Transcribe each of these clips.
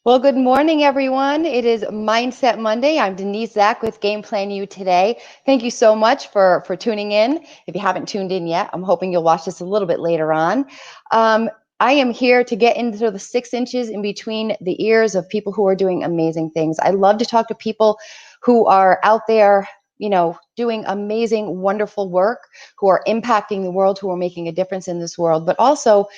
Well, good morning, everyone. It is Mindset Monday. I'm Denise Zack with Game Plan You today. Thank you so much for tuning in. If you haven't tuned in yet, I'm hoping you'll watch this a little bit later on. I am here to get into the 6 inches in between the ears of people who are doing amazing things. I love to talk to people who are out there, doing amazing, wonderful work, who are impacting the world, who are making a difference in this world, but also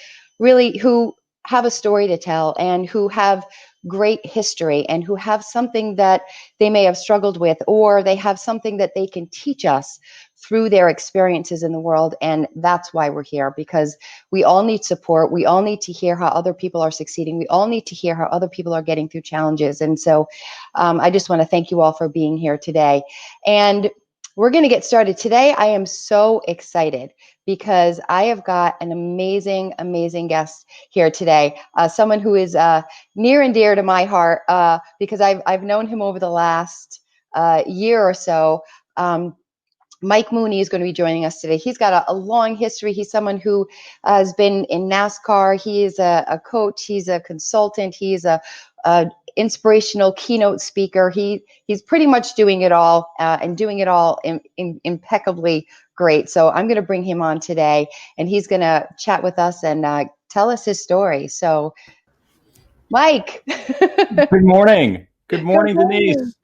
really who have a story to tell and who have great history and who have something that they may have struggled with, or they have something that they can teach us through their experiences in the world. And that's why we're here, because we all need support. We all need to hear how other people are succeeding. We all need to hear how other people are getting through challenges. And so I just want to thank you all for being here today. And we're going to get started today. I am so excited because I have got an amazing, amazing guest here today. Someone who is near and dear to my heart because I've known him over the last year or so. Mike Mooney is going to be joining us today. He's got a long history. He's someone who has been in NASCAR. He is a coach. He's a consultant. He's a inspirational keynote speaker. He's pretty much doing it all and doing it all impeccably great. So I'm going to bring him on today, and he's going to chat with us and tell us his story. So, Mike. Good morning. Good morning, Denise.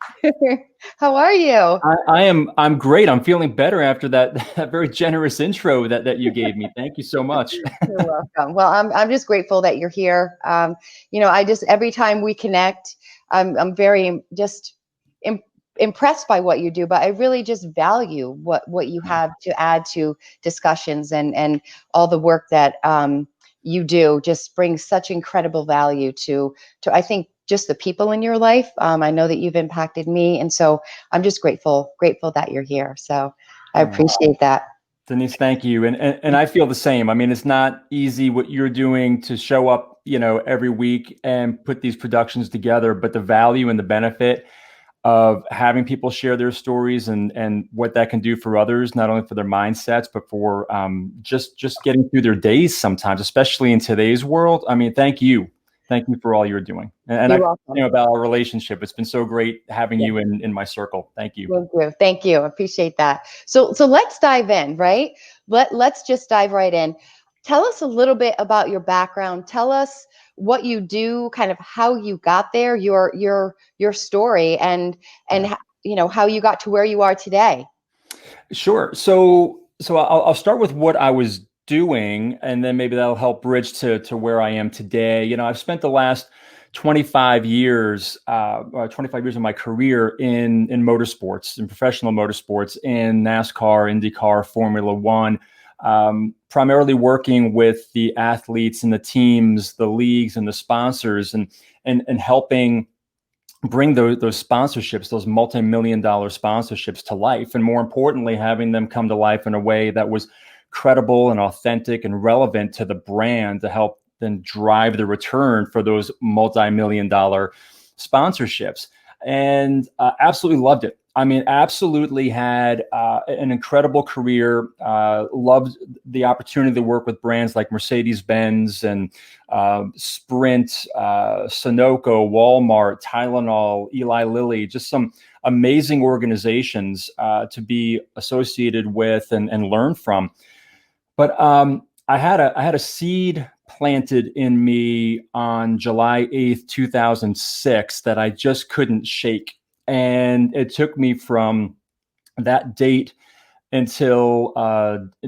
How are you? I'm great. I'm feeling better after that very generous intro that you gave me. Thank you so much. You're welcome. Well, I'm just grateful that you're here. Every time we connect, I'm very just impressed by what you do, but I really just value what you have to add to discussions, and all the work that you do just brings such incredible value to I think just the people in your life. I know that you've impacted me, and so I'm just grateful that you're here. So I appreciate that. Denise, thank you. And I feel the same. I mean, it's not easy what you're doing to show up, every week and put these productions together, but the value and the benefit of having people share their stories and what that can do for others, not only for their mindsets, but for just getting through their days sometimes, especially in today's world. I mean, thank you. Thank you for all you're doing. And about our relationship. It's been so great having you in my circle. Thank you. Thank you. I appreciate that. So let's dive in, right? Let's just dive right in. Tell us a little bit about your background. Tell us what you do, kind of how you got there, your story, and how you got to where you are today. Sure. So I'll start with what I was doing, and then maybe that'll help bridge to where I am today. I've spent the last 25 years of my career in motorsports, in professional motorsports, in NASCAR, IndyCar, Formula One, primarily working with the athletes and the teams, the leagues and the sponsors, and helping bring those sponsorships, those multi-million-dollar sponsorships to life. And more importantly, having them come to life in a way that was credible and authentic and relevant to the brand to help then drive the return for those multi-million-dollar sponsorships. And absolutely loved it. I mean, absolutely had an incredible career. Loved the opportunity to work with brands like Mercedes-Benz and Sprint, Sunoco, Walmart, Tylenol, Eli Lilly, just some amazing organizations to be associated with and learn from. But I had a seed planted in me on July 8th, 2006 that I just couldn't shake. And it took me from that date until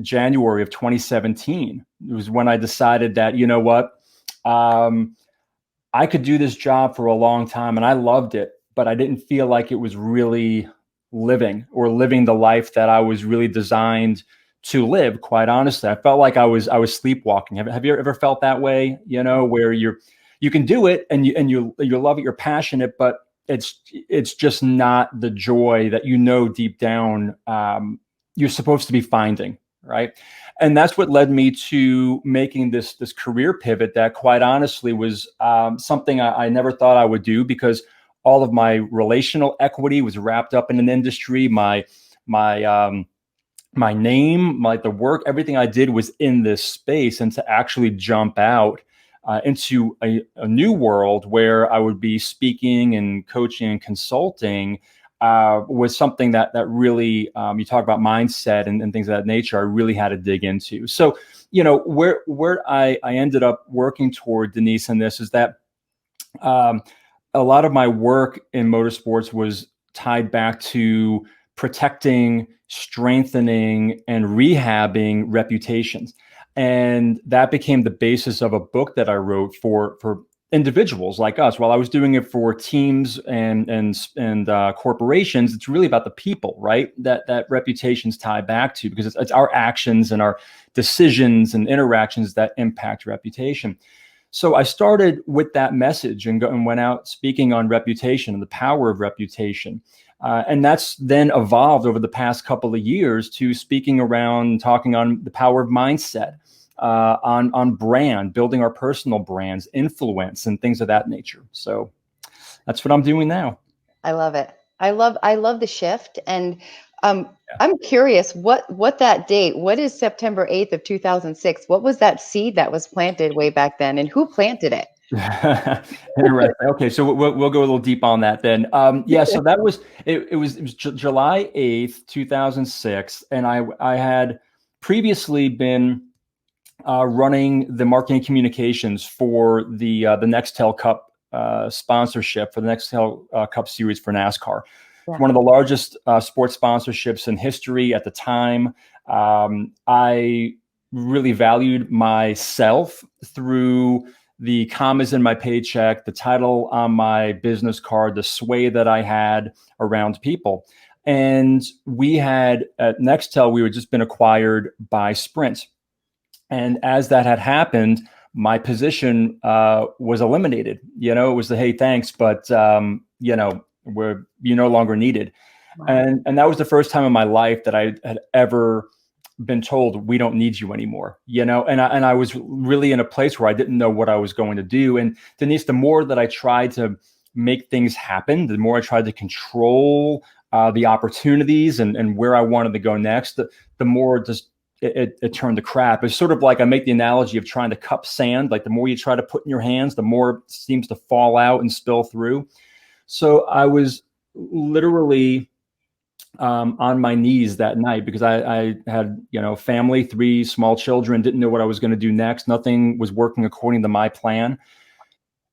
January of 2017. It was when I decided that, you know what, I could do this job for a long time and I loved it, but I didn't feel like it was really living the life that I was really designed to live. Quite honestly, I felt like I was sleepwalking. Have you ever felt that way? Where you can do it and you love it, you're passionate, but it's just not the joy that deep down you're supposed to be finding, right? And that's what led me to making this career pivot that, quite honestly, was something I never thought I would do, because all of my relational equity was wrapped up in an industry. My name, the work, everything I did was in this space. And to actually jump out into a new world where I would be speaking and coaching and consulting, was something that really, you talk about mindset and things of that nature, I really had to dig into. So, where I ended up working toward, Denise, in this is that um, a lot of my work in motorsports was tied back to protecting, strengthening, and rehabbing reputations. And that became the basis of a book that I wrote for individuals like us. While I was doing it for teams and corporations, it's really about the people, right? That reputations tie back to, because it's our actions and our decisions and interactions that impact reputation. So I started with that message and went out speaking on reputation and the power of reputation. And that's then evolved over the past couple of years to speaking around, talking on the power of mindset, on brand, building our personal brands, influence, and things of that nature. So that's what I'm doing now. I love it. I love the shift. And I'm curious, what that date, what is September 8th of 2006? What was that seed that was planted way back then, and who planted it? Interesting. Okay, so we'll go a little deep on that then. Yeah, so that was it was July 8th, 2006, and I had previously been running the marketing communications for the Nextel Cup sponsorship for the Nextel Cup series for NASCAR. Yeah. It's one of the largest sports sponsorships in history at the time. I really valued myself through the commas in my paycheck, the title on my business card, the sway that I had around people. And we had at Nextel, we had just been acquired by Sprint. And as that had happened, my position was eliminated. It was the, hey, thanks, but you're no longer needed. Wow. And that was the first time in my life that I had ever been told, we don't need you anymore. And I was really in a place where I didn't know what I was going to do. And Denise, the more that I tried to make things happen, the more I tried to control the opportunities and where I wanted to go next, the more just it turned to crap. It's sort of like, I make the analogy of trying to cup sand. Like the more you try to put in your hands, the more it seems to fall out and spill through. So I was literally on my knees that night because I had, family, 3 small children, didn't know what I was going to do next. Nothing was working according to my plan.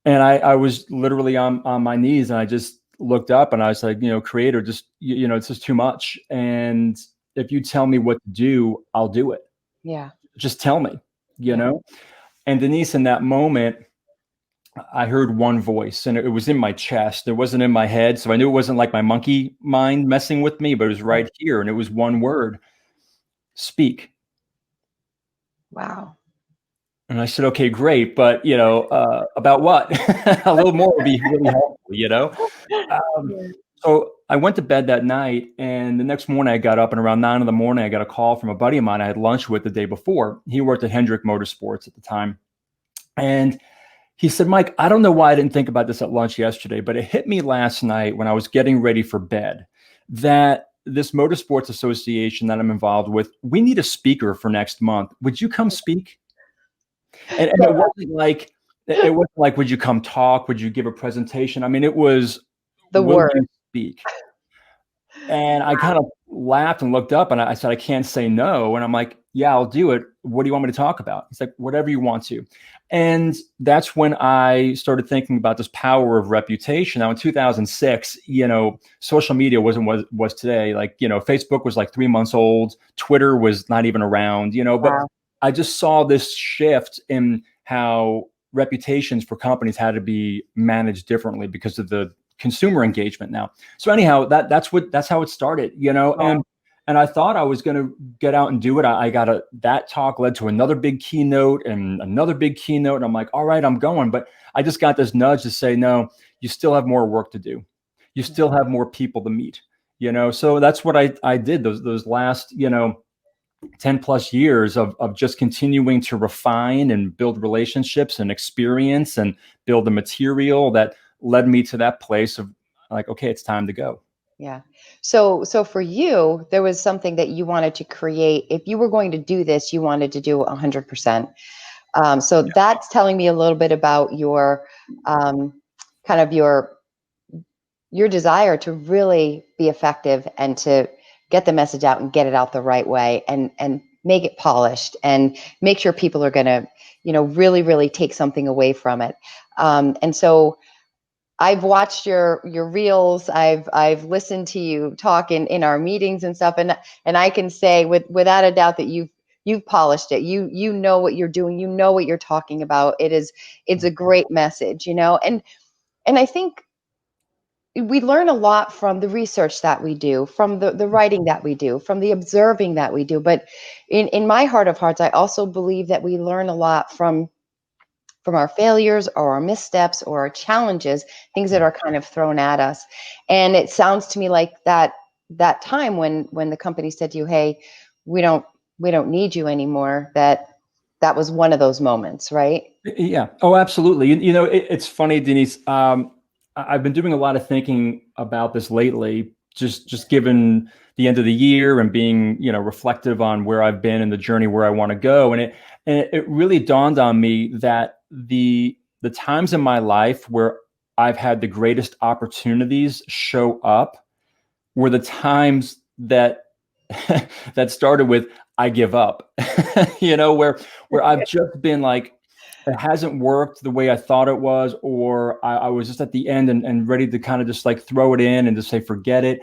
And I was literally on my knees, and I just looked up and I was like, Creator, just, it's just too much. And if you tell me what to do, I'll do it. Yeah. Just tell me, And Denise, in that moment, I heard one voice, and it was in my chest. It wasn't in my head. So I knew it wasn't like my monkey mind messing with me, but it was right here. And it was one word: speak. Wow. And I said, okay, great. But, about what? A little more would be really helpful, So I went to bed that night, and the next morning I got up, and around 9 a.m, I got a call from a buddy of mine I had lunch with the day before. He worked at Hendrick Motorsports at the time. And he said, Mike, I don't know why I didn't think about this at lunch yesterday, but it hit me last night when I was getting ready for bed that this motorsports association that I'm involved with, we need a speaker for next month. Would you come speak? And it wasn't like, would you come talk? Would you give a presentation? I mean, it was, The will word. you speak? And I kind of laughed and looked up, and I said, I can't say no. And I'm like, yeah, I'll do it. What do you want me to talk about? He's like, whatever you want to. And that's when I started thinking about this power of reputation. Now in 2006, social media wasn't what it was today. Like, Facebook was like 3 months old. Twitter was not even around, but Wow. I just saw this shift in how reputations for companies had to be managed differently because of the consumer engagement now. So anyhow, that's how it started, Wow. and I thought I was going to get out and do it. I got that talk led to another big keynote and another big keynote. And I'm like, all right, I'm going. But I just got this nudge to say, no, you still have more work to do. You still have more people to meet, So that's what I did those last, 10 plus years of just continuing to refine and build relationships and experience and build the material that led me to that place of like, okay, it's time to go. Yeah. So for you, there was something that you wanted to create. If you were going to do this, you wanted to do 100%. So that's telling me a little bit about your kind of your desire to really be effective and to get the message out and get it out the right way and make it polished and make sure people are going to, really, really take something away from it. And so I've watched your reels. I've listened to you talk in our meetings and stuff, and I can say without a doubt that you've polished it. You know what you're doing. You know what you're talking about. It's a great message, and I think we learn a lot from the research that we do, from the writing that we do, from the observing that we do. But in my heart of hearts, I also believe that we learn a lot from our failures or our missteps or our challenges, things that are kind of thrown at us. And it sounds to me like that time when the company said to you, "Hey, we don't need you anymore," that was one of those moments, right? Yeah. Oh, absolutely. It's funny, Denise. I've been doing a lot of thinking about this lately, just given the end of the year and being, reflective on where I've been and the journey where I want to go. And it really dawned on me that the times in my life where I've had the greatest opportunities show up were the times that that started with I give up. Where I've just been like, it hasn't worked the way I thought it was, or I was just at the end and ready to kind of just like throw it in and just say forget it.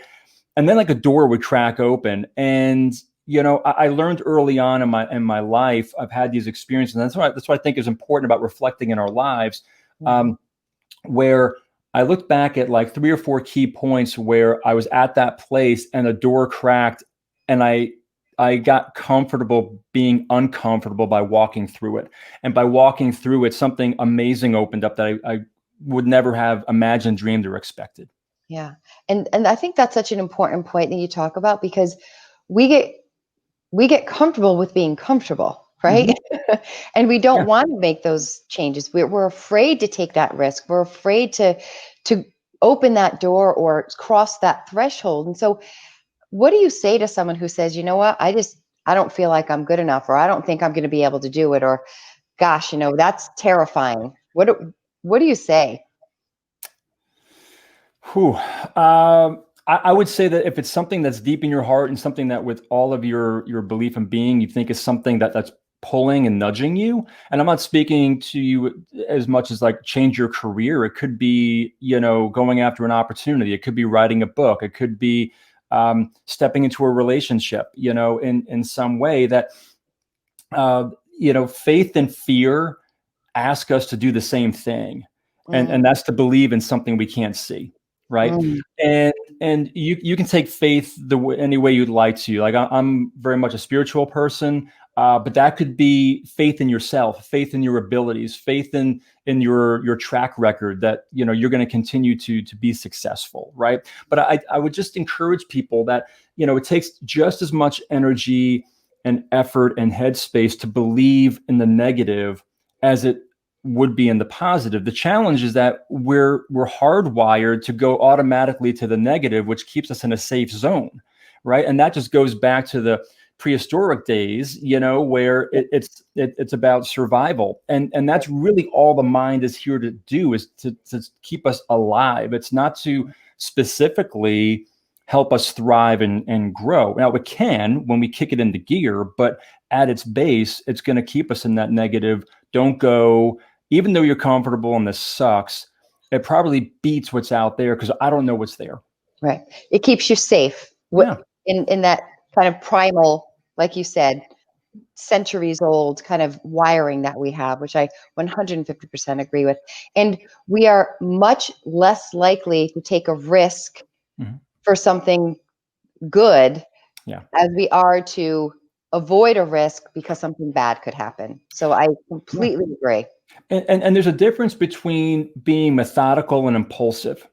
And then like a door would crack open. And I learned early on in my life, I've had these experiences. And that's what I think is important about reflecting in our lives. Where I looked back at like 3 or 4 key points where I was at that place and a door cracked, and I got comfortable being uncomfortable by walking through it. And by walking through it, something amazing opened up that I would never have imagined, dreamed, or expected. Yeah. And I think that's such an important point that you talk about, because we get comfortable with being comfortable, right? Mhm. And we don't Yeah. want to make those changes. We're afraid to take that risk. We're afraid to open that door or cross that threshold. And so what do you say to someone who says, you know what, I don't feel like I'm good enough, or I don't think I'm going to be able to do it, or gosh, that's terrifying. What do you say? Whew. I would say that if it's something that's deep in your heart and something that with all of your belief and being, you think is something that's pulling and nudging you. And I'm not speaking to you as much as like change your career. It could be, going after an opportunity. It could be writing a book. It could be stepping into a relationship, in some way that, faith and fear ask us to do the same thing. And Mm, that's to believe in something we can't see. Right. mm, And you can take faith any way you'd like to. Like I'm very much a spiritual person, but that could be faith in yourself, faith in your abilities, faith in your track record that you're going to continue to be successful, right? But I would just encourage people that it takes just as much energy and effort and headspace to believe in the negative as it would be in the positive. The challenge is that we're hardwired to go automatically to the negative, which keeps us in a safe zone, right? And that just goes back to the prehistoric days, where it's about survival, and that's really all the mind is here to do, is to keep us alive. It's not to specifically help us thrive and grow. Now it can when we kick it into gear, but at its base, it's going to keep us in that negative. Don't go, even though you're comfortable and this sucks, it probably beats what's out there because I don't know what's there. right. It keeps you safe. What Yeah. in that kind of primal, like you said, centuries old kind of wiring that we have, which I 150% agree with. And we are much less likely to take a risk Mhm. for something good Yeah. as we are to avoid a risk because something bad could happen. So I Yeah. completely agree. And there's a difference between being methodical and impulsive.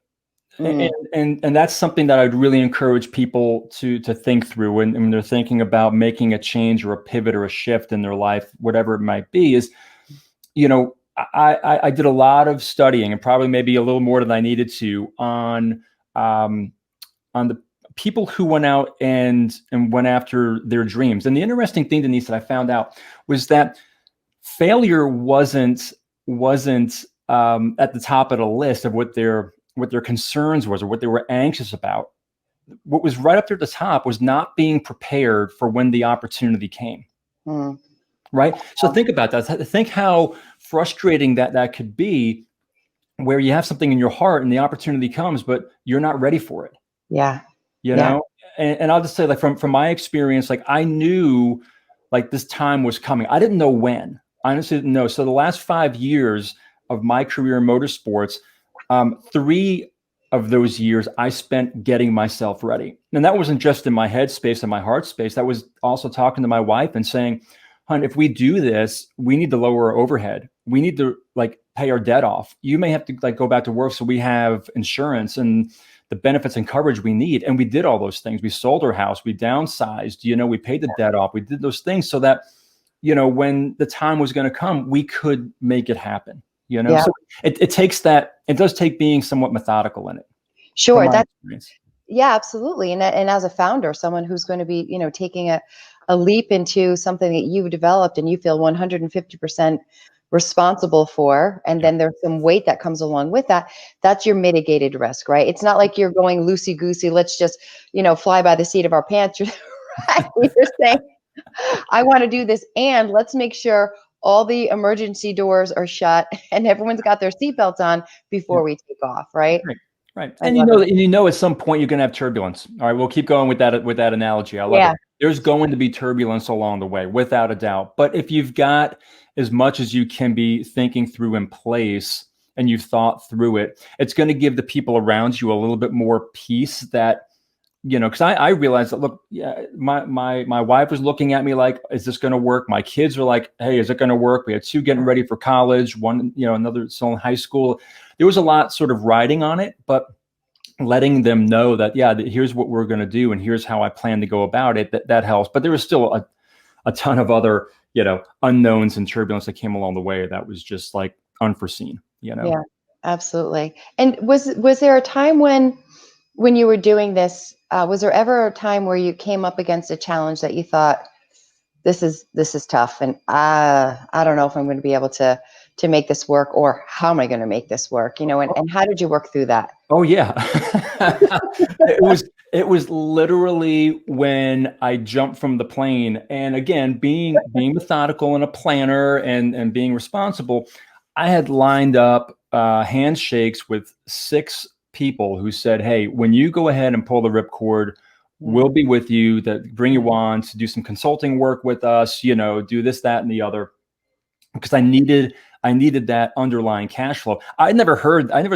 And, Mm, and that's something that I'd really encourage people to think through when they're thinking about making a change or a pivot or a shift in their life, whatever it might be. Is I did a lot of studying, and probably maybe a little more than I needed to, um, on the people who went out and went after their dreams. And the interesting thing, Denise, that I found out was that failure wasn't at the top of the list of what their concerns was or what they were anxious about. What was right up there at the top was not being prepared for when the opportunity came. Mm. Right. So think about that. Think how frustrating that could be, where you have something in your heart and the opportunity comes, but you're not ready for it. Yeah. You Yeah. know, and I'll just say, like, from my experience, like, I knew like this time was coming. I didn't know when. I honestly didn't know. So the last 5 years of my career in motorsports, 3 of those years I spent getting myself ready. And that wasn't just in my head space and my heart space. That was also talking to my wife and saying, "Hun, if we do this, we need to lower our overhead. We need to like pay our debt off. You may have to like go back to work so we have insurance and the benefits and coverage we need." And we did all those things. We sold our house, we downsized, we paid the debt off. We did those things so that, when the time was going to come, we could make it happen. Yeah. So it takes that, it does take being somewhat methodical in it, from Sure. my experience. Yeah, absolutely. And as a founder, someone who's going to be, taking a leap into something that you've developed and you feel 150% responsible for, and Yeah. then there's some weight that comes along with that, that's your mitigated risk, right? It's not like you're going loosey goosey, let's just, fly by the seat of our pants. Right? You're saying, I want to do this, and let's make sure all the emergency doors are shut and everyone's got their seatbelts on Yeah. before we take off, right? Right. Right. I And love it. at some point you're going to have turbulence. All right. We'll keep going with that analogy. I love Yeah. it. There's going to be turbulence along the way, without a doubt. But if you've got as much as you can be thinking through in place and you've thought through it, it's going to give the people around you a little bit more peace that, because I realized that, look, yeah, my wife was looking at me like, is this going to work? My kids are like, hey, is it going to work? We had 2 getting ready for college, one, another still in high school. There was a lot sort of riding on it, but letting them know that, yeah, here's what we're going to do and here's how I plan to go about it, that helps. But there was still a ton of other, unknowns and turbulence that came along the way that was just like unforeseen. Yeah, absolutely. And was there a time when you were doing this, was there ever a time where you came up against a challenge that you thought, this is tough, and I don't know if I'm going to be able to make this work, or how am I going to make this work? And how did you work through that? Oh yeah. It was literally when I jumped from the plane. And again, being methodical and a planner and being responsible, I had lined up handshakes with 6 people who said, "Hey, when you go ahead and pull the ripcord, we'll be with you, that bring you on to do some consulting work with us, do this, that, and the other." Because I needed that underlying cash flow. I never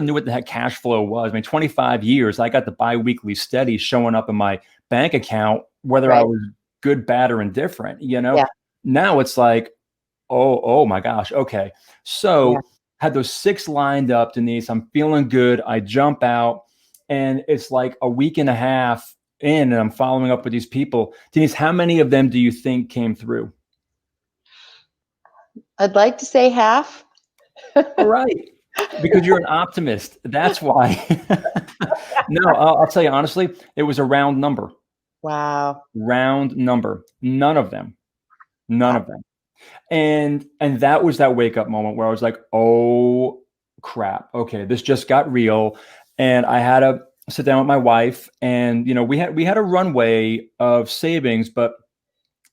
knew what the heck cash flow was. I mean, 25 years, I got the biweekly steady showing up in my bank account, whether I Right. was good, bad, or indifferent. Yeah. Now it's like, oh my gosh. Okay. Yeah. So had those 6 lined up, Denise. I'm feeling good. I jump out, and it's like a week and a half in, and I'm following up with these people. Denise, how many of them do you think came through? I'd like to say half. All right. Because you're an optimist. That's why. No, I'll tell you honestly, it was a round number. Wow. Round number. None of them. None Wow. of them. And that was that wake up moment where I was like, oh crap. Okay, this just got real. And I had to sit down with my wife, and we had a runway of savings, but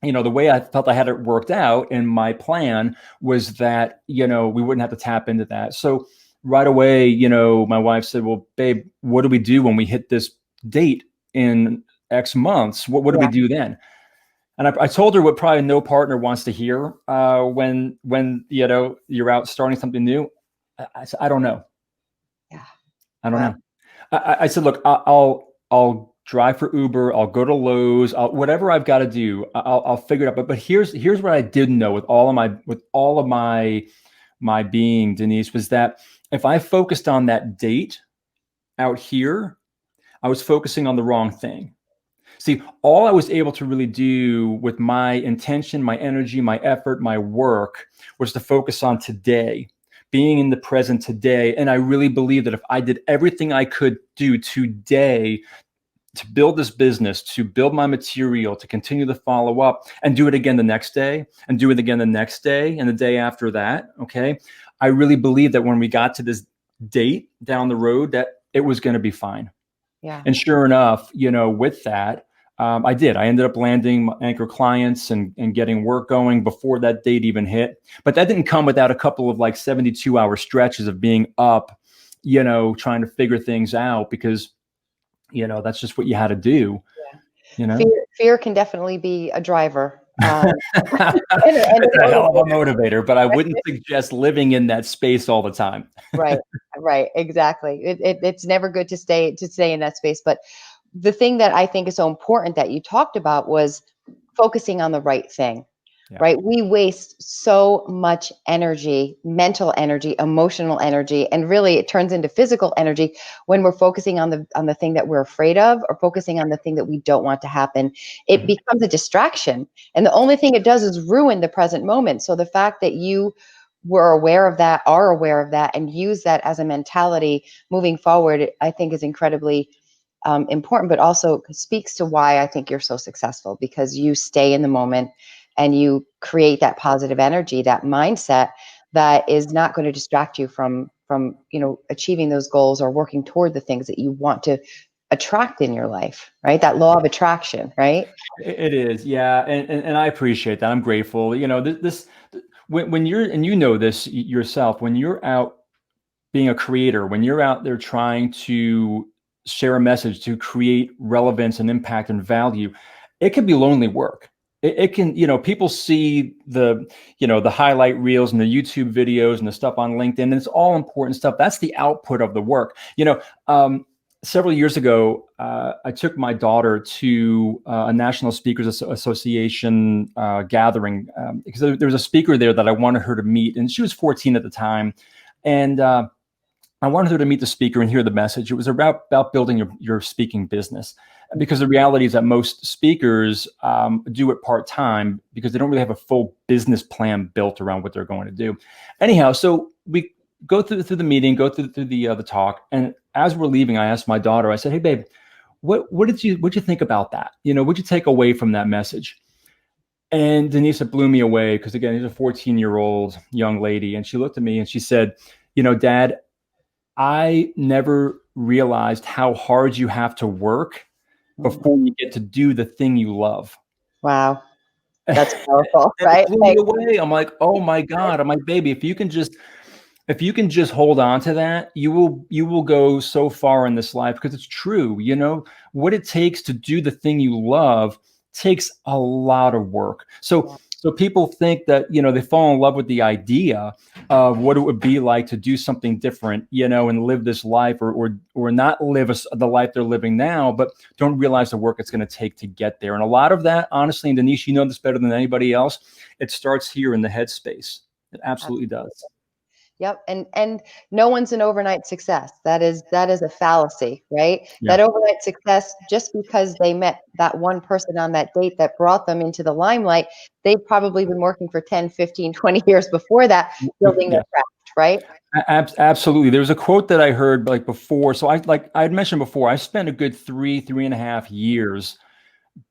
the way I felt I had it worked out in my plan was that, we wouldn't have to tap into that. So right away, my wife said, "Well, babe, what do we do when we hit this date in X months? What do we Yeah. do then?" And I told her what probably no partner wants to hear when you're out starting something new. I said, "I don't know. Yeah. I don't Wow. know." I said, "Look, I'll drive for Uber. I'll go to Lowe's. Whatever I've got to do, I'll figure it out." But here's what I didn't know with all of my being, Denise, was that if I focused on that date out here, I was focusing on the wrong thing. See, all I was able to really do with my intention, my energy, my effort, my work was to focus on today, being in the present today. And I really believe that if I did everything I could do today to build this business, to build my material, to continue to follow up and do it again the next day and do it again the next day and the day after that. Okay. I really believe that when we got to this date down the road, that it was going to be fine. Yeah. And sure enough, with that, I did. I ended up landing anchor clients and getting work going before that date even hit. But that didn't come without a couple of like 72-hour stretches of being up, trying to figure things out because, that's just what you had to do. Yeah. Fear can definitely be a driver. And It's a hell of a motivator, but I wouldn't suggest living in that space all the time. Right. Exactly. It's never good to stay in that space. But the thing that I think is so important that you talked about was focusing on the right thing. Yeah. Right. We waste so much energy, mental energy, emotional energy, and really it turns into physical energy when we're focusing on the thing that we're afraid of or focusing on the thing that we don't want to happen. It becomes a distraction. And the only thing it does is ruin the present moment. So the fact that you are aware of that and use that as a mentality moving forward, I think is incredibly important, but also speaks to why I think you're so successful, because you stay in the moment and you create that positive energy, that mindset that is not going to distract you from achieving those goals or working toward the things that you want to attract in your life, right? That law of attraction, right? It is, yeah, and I appreciate that. I'm grateful. When you're, and this yourself, when you're out being a creator, when you're out there trying to share a message to create relevance and impact and value, it can be lonely work. It can, people see the highlight reels and the YouTube videos and the stuff on LinkedIn, and it's all important stuff. That's the output of the work. Several years ago, I took my daughter to a National Speakers Association gathering because there was a speaker there that I wanted her to meet, and she was 14 at the time, and I wanted her to meet the speaker and hear the message. It was about building your speaking business, because the reality is that most speakers do it part-time because they don't really have a full business plan built around what they're going to do. Anyhow, so we go through the meeting, go through the talk, and as we're leaving, I asked my daughter, I said, "Hey, babe, what'd you think about that? What'd you take away from that message?" And Denise, it blew me away because, again, she's a 14-year-old young lady, and she looked at me and she said, "Dad, I never realized how hard you have to work before you get to do the thing you love." Wow. That's powerful, right? It blew me away. I'm like, oh my God. I'm like, baby, if you can just hold on to that, you will go so far in this life, because it's true. What it takes to do the thing you love takes a lot of work. So people think that, they fall in love with the idea of what it would be like to do something different, and live this life or not live the life they're living now, but don't realize the work it's going to take to get there. And a lot of that, honestly, and Denise, this better than anybody else, it starts here in the headspace. It absolutely does. Yep. And no one's an overnight success. That is a fallacy, right? Yeah. That overnight success, just because they met that one person on that date that brought them into the limelight, they've probably been working for 10, 15, 20 years before that, building their craft, right? Absolutely. There was a quote that I heard before. So I had mentioned before, I spent a good 3.5 years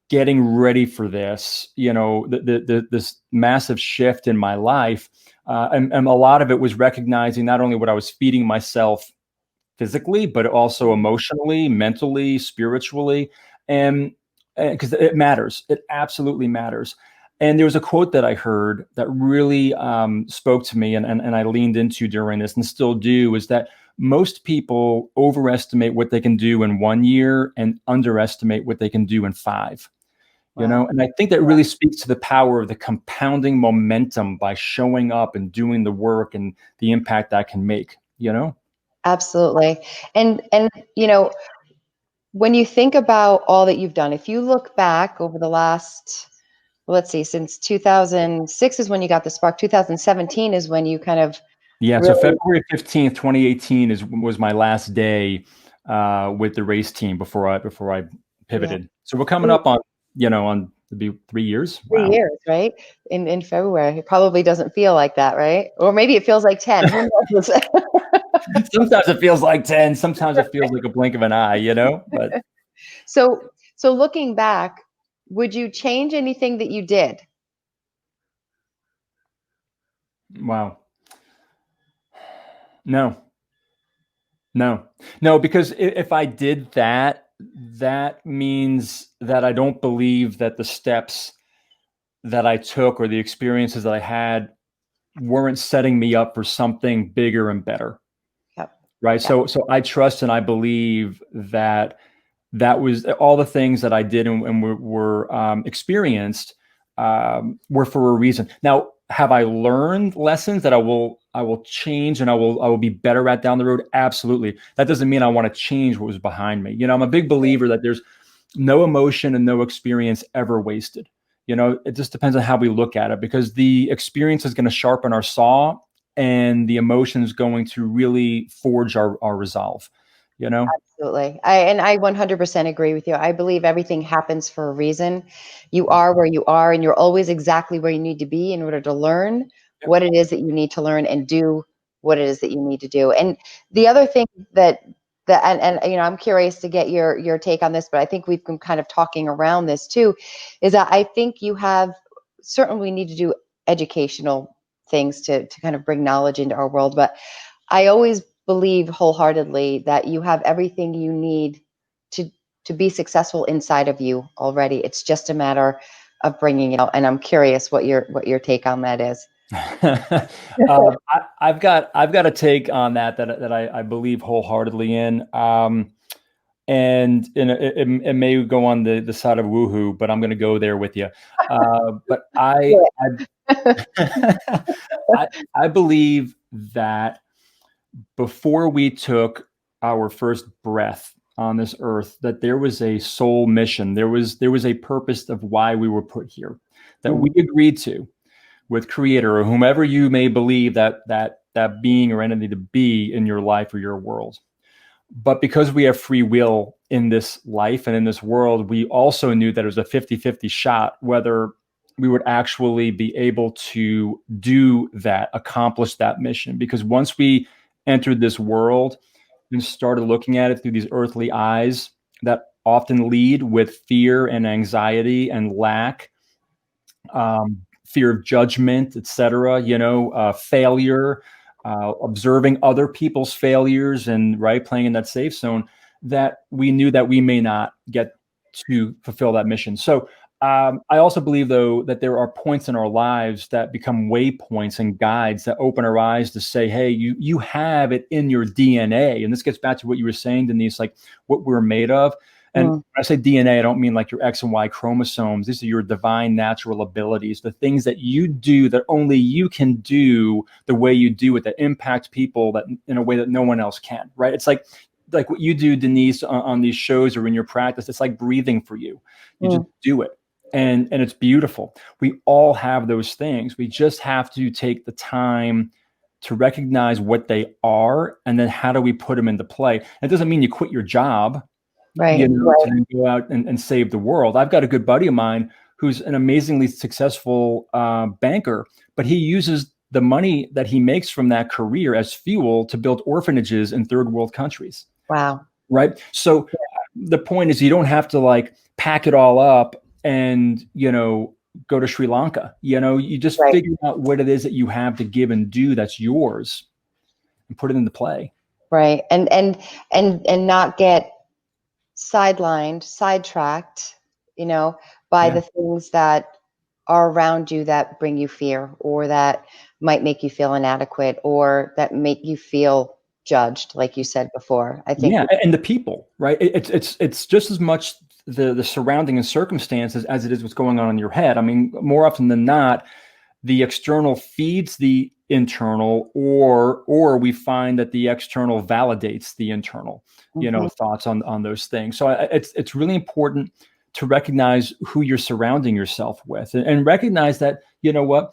getting ready for this, this massive shift in my life. And a lot of it was recognizing not only what I was feeding myself physically, but also emotionally, mentally, spiritually, and because it matters. It absolutely matters. And there was a quote that I heard that really spoke to me, and I leaned into during this, and still do, is that most people overestimate what they can do in 1 year and underestimate what they can do in 5. Wow. And I think that really speaks to the power of the compounding momentum by showing up and doing the work and the impact that can make, Absolutely. And when you think about all that you've done, if you look back over the last, let's see, since 2006 is when you got the spark, 2017 is when you kind of So February 15th, 2018 was my last day with the race team before I pivoted. Yeah. So we're coming up on it'll be 3 years. 3 years, right? In February. It probably doesn't feel like that, right? Or maybe it feels like 10. Who knows? Sometimes it feels like 10. Sometimes it feels like a blink of an eye, but So looking back, would you change anything that you did? Wow. No, no, because if I did that, that means that I don't believe that the steps that I took or the experiences that I had weren't setting me up for something bigger and better. Yep. Right. Yeah. So I trust and I believe that that was all the things that I did and were experienced were for a reason. Now, have I learned lessons that I will change and I will be better at down the road? Absolutely. That doesn't mean I want to change what was behind me. I'm a big believer that there's no emotion and no experience ever wasted. It just depends on how we look at it, because the experience is going to sharpen our saw and the emotion is going to really forge our resolve, you know? Absolutely. I 100% agree with you. I believe everything happens for a reason. You are where you are, and you're always exactly where you need to be in order to learn Yep. what it is that you need to learn and do what it is that you need to do. And the other thing that and I'm curious to get your take on this, but I think we've been kind of talking around this too, is that I think you have certainly we need to do educational things to kind of bring knowledge into our world, but I always believe wholeheartedly that you have everything you need to to be successful inside of you already. It's just a matter of bringing it out. And I'm curious what your take on that is. I've got a take on that I believe wholeheartedly in. And it may go on the side of woohoo, but I'm going to go there with you. But I I believe that before we took our first breath on this earth, that there was a soul mission. There was a purpose of why we were put here, that we Mm, agreed to with Creator or whomever you may believe that being or entity to be in your life or your world. But because we have free will in this life and in this world, we also knew that it was a 50-50 shot whether we would actually be able to do that, accomplish that mission. Because once we entered this world and started looking at it through these earthly eyes that often lead with fear and anxiety and lack, fear of judgment, etc. Failure, observing other people's failures, and right playing in that safe zone. That we knew that we may not get to fulfill that mission. So I also believe, though, that there are points in our lives that become waypoints and guides that open our eyes to say, "Hey, you have it in your DNA." And this gets back to what you were saying, Denise, like what we're made of. And when mm, I say DNA, I don't mean like your X and Y chromosomes. These are your divine natural abilities, the things that you do that only you can do the way you do it, that impact people that in a way that no one else can, right? It's like what you do, Denise, on these shows or in your practice. It's like breathing for you. You just mm, do it. And it's beautiful. We all have those things. We just have to take the time to recognize what they are, and then how do we put them into play. It doesn't mean you quit your job, right. to then go out and save the world. I've got a good buddy of mine who's an amazingly successful banker, but he uses the money that he makes from that career as fuel to build orphanages in third world countries. Wow. Right. So the point is, you don't have to like pack it all up and, go to Sri Lanka. You just Right. figure out what it is that you have to give and do that's yours and put it into play. Right. And not get sidelined, sidetracked, by Yeah. the things that are around you that bring you fear or that might make you feel inadequate or that make you feel judged, like you said before. I think, Yeah, and the people, right? It's just as much the surrounding and circumstances as it is what's going on in your head. I mean, more often than not, the external feeds the internal, or we find that the external validates the internal, mhm, thoughts on those things. So it's really important to recognize who you're surrounding yourself with, and recognize that, what,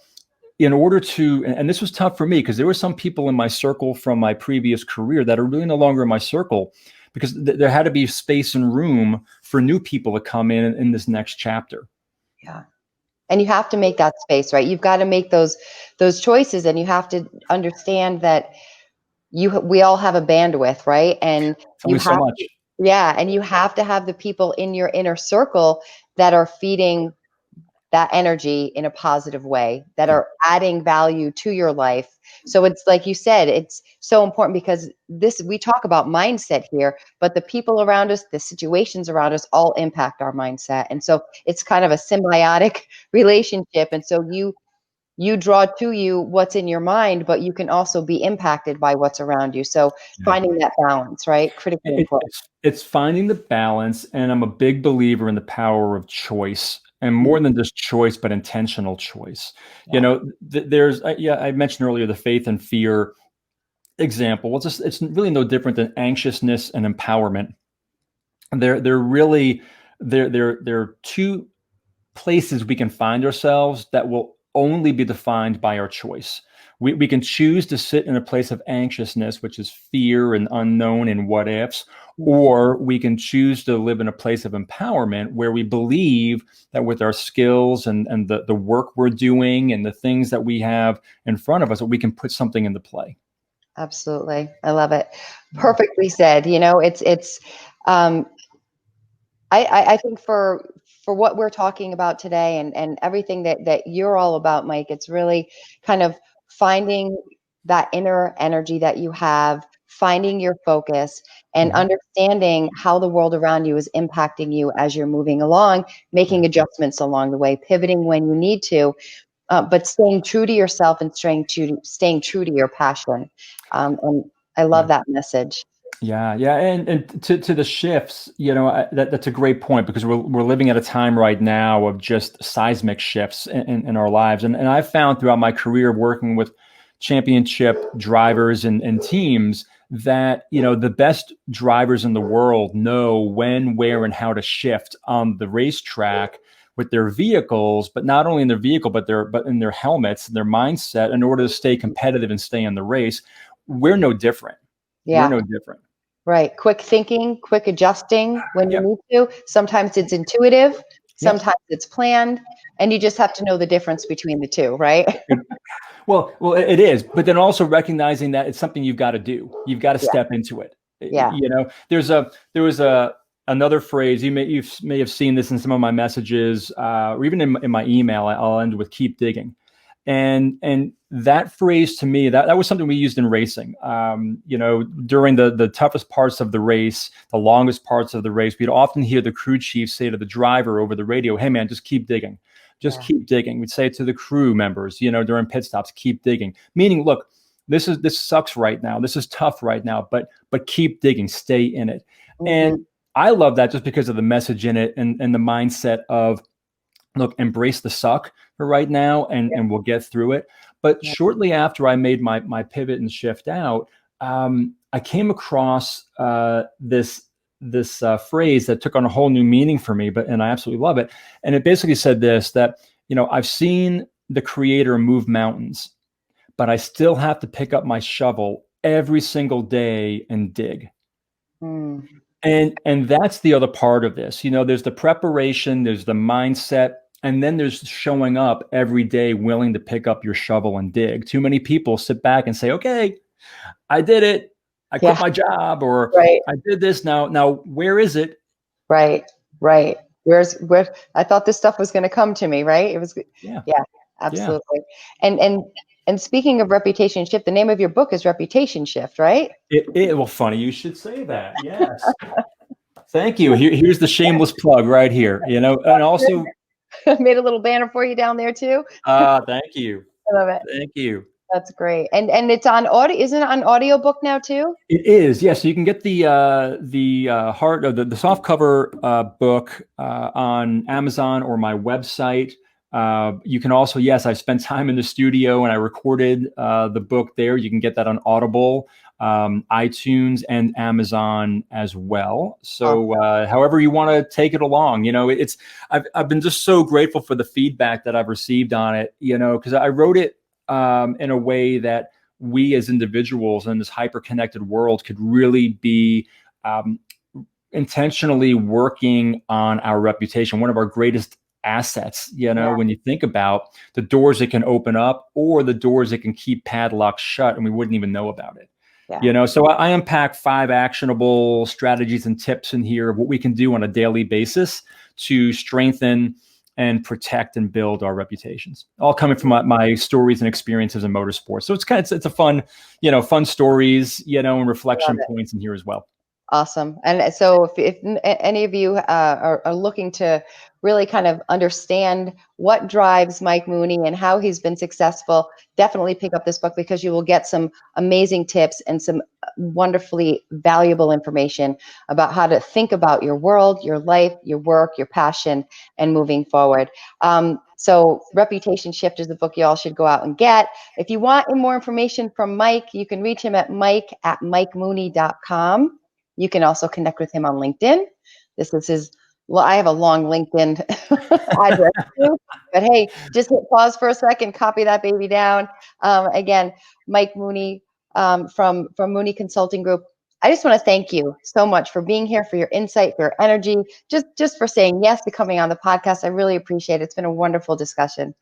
in order to, and this was tough for me because there were some people in my circle from my previous career that are really no longer in my circle, because there had to be space and room for new people to come in this next chapter. yeah. And you have to make that space, right? You've got to make those choices, and you have to understand that we all have a bandwidth, right? And It's you only so have much. Yeah, and you have to have the people in your inner circle that are feeding that energy in a positive way, that Yeah. are adding value to your life. So it's like you said, it's so important because this, we talk about mindset here, but the people around us, the situations around us all impact our mindset. And so it's kind of a symbiotic relationship. And so you draw to you what's in your mind, but you can also be impacted by what's around you. So Yeah. finding that balance, right? Critically important. It's finding the balance, and I'm a big believer in the power of choice, and more than just choice, but intentional choice. You Yeah. know, there's yeah, I mentioned earlier the faith and fear example. Well, it's really no different than anxiousness and empowerment. They're really they're two places we can find ourselves that will only be defined by our choice. We can choose to sit in a place of anxiousness, which is fear and unknown and what ifs, Mhm. or we can choose to live in a place of empowerment where we believe that with our skills and the work we're doing and the things that we have in front of us, that we can put something into play. Absolutely. I love it. Perfectly said. You know, it's um I think for what we're talking about today and everything that you're all about, Mike, it's really kind of finding that inner energy that you have, finding your focus, and Mhm. understanding how the world around you is impacting you as you're moving along, Yeah. making adjustments along the way, pivoting when you need to, but staying true to yourself and staying true to your passion. And I love Yeah. that message. Yeah, yeah, and to the shifts, you know, that's a great point because we're living at a time right now of just seismic shifts in our lives, and I've found throughout my career working with championship drivers and teams that the best drivers in the world know when, where, and how to shift on the racetrack with their vehicles, but not only in their vehicle, but in their helmets, their mindset, in order to stay competitive and stay in the race. We're no different. We're Yeah. no different. Right. Quick thinking, quick adjusting when you Yep. need to. Sometimes it's intuitive, Yep. sometimes it's planned, and you just have to know the difference between the two, right? Well, it is, but then also recognizing that it's something you've got to do. You've got to Yeah. step into it. Yeah. There was a another phrase you may have seen this in some of my messages, or even in my email. I'll end with "keep digging," and that phrase to me that was something we used in racing. During the toughest parts of the race, the longest parts of the race, we'd often hear the crew chief say to the driver over the radio, "Hey, man, just keep digging." Just Yeah. keep digging. We'd say it to the crew members, during pit stops, keep digging. Meaning, look, this sucks right now. This is tough right now, but keep digging, stay in it. Hmm. And I love that just because of the message in it and the mindset of, look, embrace the suck for right now and we'll get through it. But Yeah. shortly after I made my pivot and shift out, I came across this phrase that took on a whole new meaning for me, and I absolutely love it. And it basically said this, that I've seen the creator move mountains, but I still have to pick up my shovel every single day and dig. Mm. And that's the other part of this. There's the preparation, there's the mindset, and then there's showing up every day willing to pick up your shovel and dig. Too many people sit back and say, "Okay, I did it. I quit Yeah. my job," or Right. "I did this. Now where is it?" Right. Right. Where I thought this stuff was going to come to me, right? It was, Yeah. yeah, Yeah. absolutely. And and and speaking of reputation shift, the name of your book is Reputation Shift, right? Well, funny you should say that. Yes. Thank you. Here's the shameless plug right here, and also, I made a little banner for you down there too. thank you. I love it. Thank you. That's great. And it's on audio, isn't it on audiobook now too? It is, yes. You can get the hard or the soft cover book on Amazon or my website. You can also, yes, I spent time in the studio and I recorded the book there. You can get that on Audible, iTunes, and Amazon as well. So, Awesome. however you want to take it along, I've been just so grateful for the feedback that I've received on it. Because I wrote it in a way that we as individuals in this hyper connected world could really be um, intentionally working on our reputation, one of our greatest assets, Yeah. when you think about the doors it can open up or the doors it can keep padlocked shut and we wouldn't even know about it. Yeah. So I unpack 5 actionable strategies and tips in here of what we can do on a daily basis to strengthen and protect and build our reputations, all coming from my stories and experiences in motorsports. So it's a fun, fun stories, and reflection points in here as well. Awesome. And so if any of you are looking to really kind of understand what drives Mike Mooney and how he's been successful, definitely pick up this book, because you will get some amazing tips and some wonderfully valuable information about how to think about your world, your life, your work, your passion, and moving forward. So Reputation Shift is the book you all should go out and get. If you want more information from Mike, you can reach him at mike@mikemooney.com. You can also connect with him on LinkedIn. This is his, well, I have a long LinkedIn address too, but hey, just hit pause for a second, copy that baby down. Again, Mike Mooney from Mooney Consulting Group. I just want to thank you so much for being here, for your insight, for your energy, just for saying yes to coming on the podcast. I really appreciate it. It's been a wonderful discussion.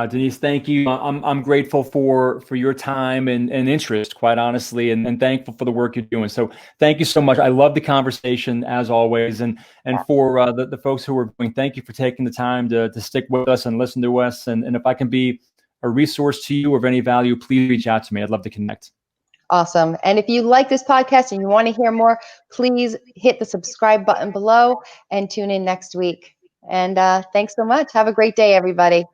Denise, thank you. I'm grateful for your time and interest, quite honestly, and thankful for the work you're doing. So thank you so much. I love the conversation as always, and for the folks who are doing, thank you for taking the time to stick with us and listen to us. And if I can be a resource to you or of any value, please reach out to me. I'd love to connect. Awesome. And if you like this podcast and you want to hear more, please hit the subscribe button below and tune in next week. And thanks so much. Have a great day, everybody.